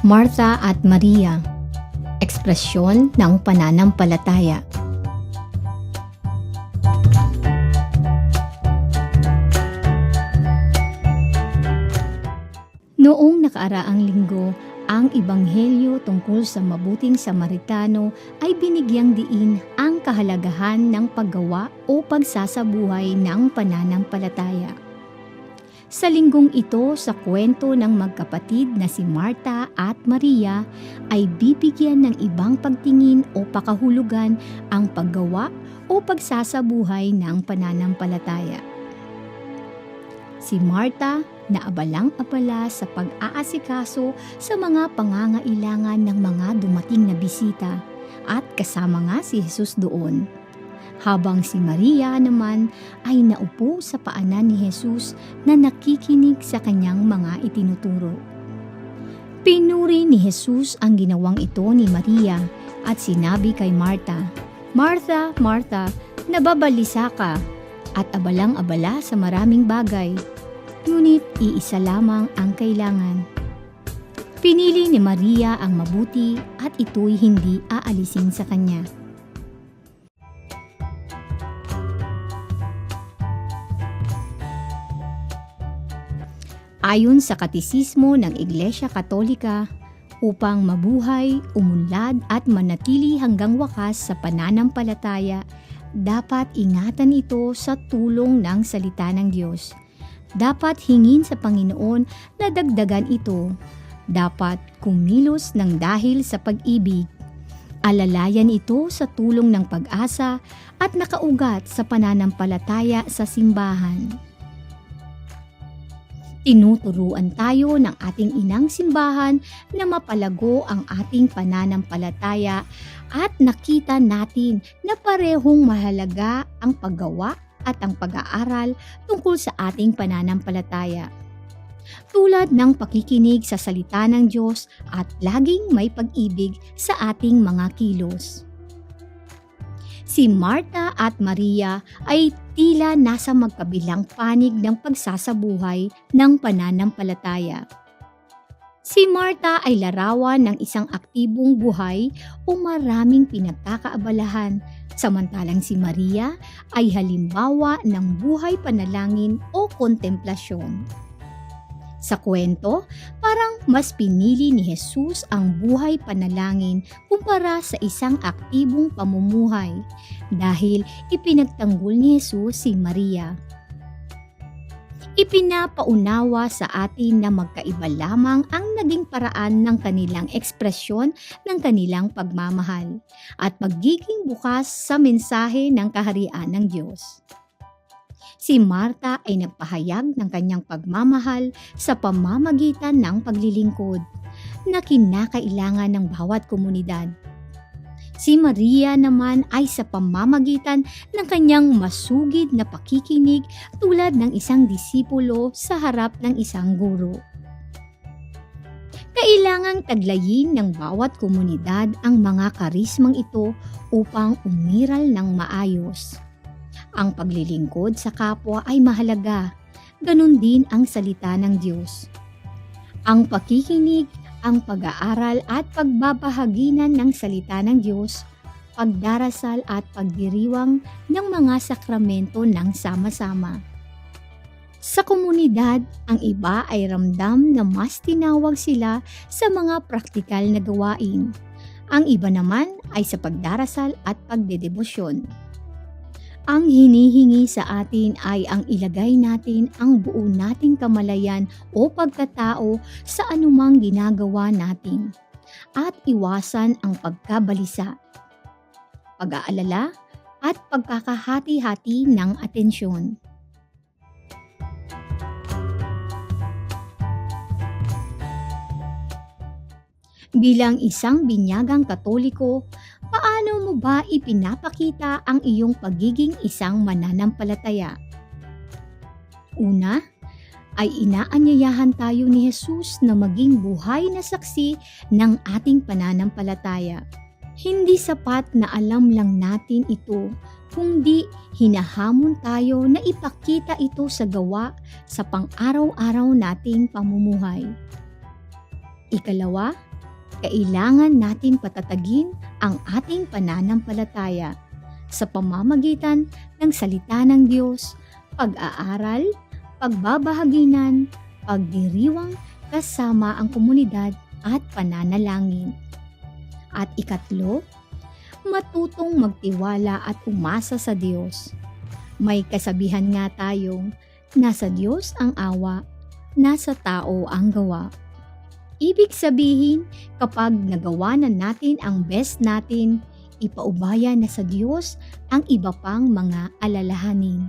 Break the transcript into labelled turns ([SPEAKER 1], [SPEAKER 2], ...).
[SPEAKER 1] Martha at Maria, ekspresyon ng pananampalataya. Noong nakaraang linggo, ang ebanghelyo tungkol sa mabuting Samaritano ay binigyang diin ang kahalagahan ng paggawa o pagsasabuhay ng pananampalataya. Sa linggong ito, sa kwento ng magkapatid na si Martha at Maria, ay bibigyan ng ibang pagtingin o pakahulugan ang paggawa o pagsasabuhay ng pananampalataya. Si Martha, na abalang-abala sa pag-aasikaso sa mga pangangailangan ng mga dumating na bisita at kasama nga si Jesus doon. Habang si Maria naman ay naupo sa paanan ni Jesus na nakikinig sa kanyang mga itinuturo. Pinuri ni Jesus ang ginawang ito ni Maria at sinabi kay Martha, "Martha, Martha, nababalisa ka at abalang-abala sa maraming bagay. Ngunit iisa lamang ang kailangan." Pinili ni Maria ang mabuti at ito'y hindi aalisin sa kanya. Ayon sa katisismo ng Iglesia Katolika, upang mabuhay, umunlad at manatili hanggang wakas sa pananampalataya, dapat ingatan ito sa tulong ng salita ng Diyos. Dapat hingin sa Panginoon na dagdagan ito. Dapat kumilos ng dahil sa pag-ibig. Alalayan ito sa tulong ng pag-asa at nakaugat sa pananampalataya sa simbahan. Tinuturuan tayo ng ating inang simbahan na mapalago ang ating pananampalataya at nakita natin na parehong mahalaga ang paggawa at ang pag-aaral tungkol sa ating pananampalataya. Tulad ng pakikinig sa salita ng Diyos at laging may pag-ibig sa ating mga kilos. Si Martha at Maria ay tila nasa magkabilang panig ng pagsasabuhay ng pananampalataya. Si Martha ay larawan ng isang aktibong buhay o maraming pinagkakaabalahan, samantalang si Maria ay halimbawa ng buhay panalangin o kontemplasyon. Sa kwento, parang mas pinili ni Jesus ang buhay panalangin kumpara sa isang aktibong pamumuhay dahil ipinagtanggol ni Jesus si Maria. Ipinapaunawa sa atin na magkaiba lamang ang naging paraan ng kanilang ekspresyon ng kanilang pagmamahal at pagiging bukas sa mensahe ng kaharian ng Diyos. Si Martha ay nagpahayag ng kanyang pagmamahal sa pamamagitan ng paglilingkod na kinakailangan ng bawat komunidad. Si Maria naman ay sa pamamagitan ng kanyang masugid na pakikinig tulad ng isang disipulo sa harap ng isang guro. Kailangang taglayin ng bawat komunidad ang mga karismang ito upang umiral ng maayos. Ang paglilingkod sa kapwa ay mahalaga, ganun din ang salita ng Diyos. Ang pakikinig, ang pag-aaral at pagbabahaginan ng salita ng Diyos, pagdarasal at pagdiriwang ng mga sakramento ng sama-sama. Sa komunidad, ang iba ay ramdam na mas tinawag sila sa mga praktikal na gawain. Ang iba naman ay sa pagdarasal at pagdedebosyon. Ang hinihingi sa atin ay ang ilagay natin ang buo nating kamalayan o pagkatao sa anumang ginagawa natin at iwasan ang pagkabalisa, pag-aalala at pagkakahati-hati ng atensyon. Bilang isang binyagang Katoliko, paano mo ba ipinapakita ang iyong pagiging isang mananampalataya? Una, ay inaanyayahan tayo ni Jesus na maging buhay na saksi ng ating pananampalataya. Hindi sapat na alam lang natin ito, kundi hinahamon tayo na ipakita ito sa gawa sa pang-araw-araw nating pamumuhay. Ikalawa, kailangan natin patatagin ang ating pananampalataya sa pamamagitan ng salita ng Diyos, pag-aaral, pagbabahaginan, pagdiriwang kasama ang komunidad at pananalangin. At ikatlo, matutong magtiwala at umasa sa Diyos. May kasabihan nga tayong, nasa Diyos ang awa, nasa tao ang gawa. Ibig sabihin, kapag nagawa na natin ang best natin, ipaubaya na sa Diyos ang iba pang mga alalahanin.